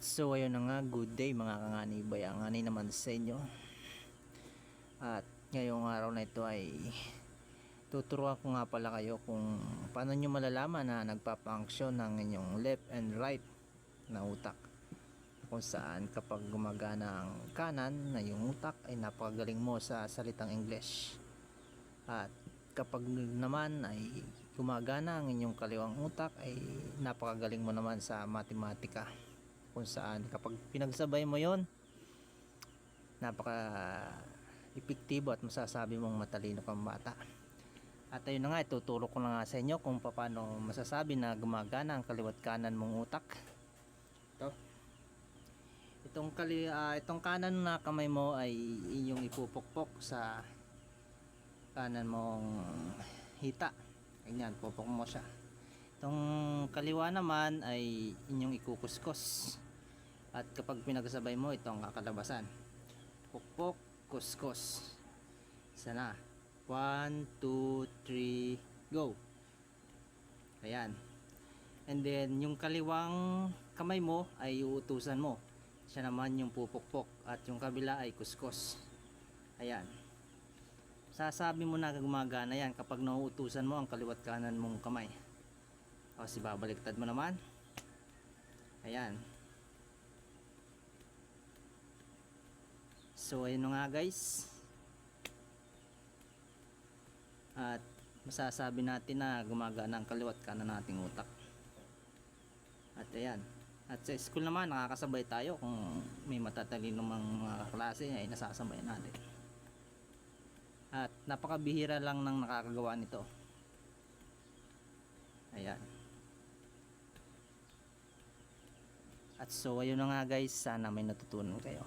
At so ayun na nga, good day mga kanganibay, ang ani naman sa inyo. At ngayong araw na ito ay tuturuan ko nga pala kayo kung paano nyo malalaman na nagpapafunction ng inyong left and right na utak, kung saan kapag gumagana ang kanan na yung utak ay napakagaling mo sa salitang English, at kapag naman ay gumagana ang inyong kaliwang utak ay napakagaling mo naman sa matematika, kung saan kapag pinagsabay mo yon, napaka epektibo at masasabi mong matalino kang bata. At ayun na nga, ituturo ko na nga sa inyo kung paano masasabi na gumagana ang kaliwat kanan mong utak. Itong kanan na kamay mo ay inyong ipupukpok sa kanan mong hita. Ganyan, pupok mo siya. Itong kaliwa naman ay inyong ikukuskus. At kapag pinagsabay mo, itong kakalabasan. Pukpok, kuskus. Isa na. 1, 2, 3, go. Ayan. And then, yung kaliwang kamay mo ay uutusan mo. Siya naman yung pupukpok. At yung kabila ay kuskus. Ayan. Sasabi mo na gumagana yan kapag nauutusan mo ang kaliwat kanan mong kamay. Tapos ibabaliktad mo naman. Ayan. So ayun na nga guys. At masasabi natin na gumagana ang kaliwat kanan nating utak. At ayan. At sa school naman nakakasabay tayo kung may matatalino mga klase ay nasasabay natin. At napakabihira lang ng nakakagawa nito. Ayan. At so ayun na nga guys, sana may natutunan kayo.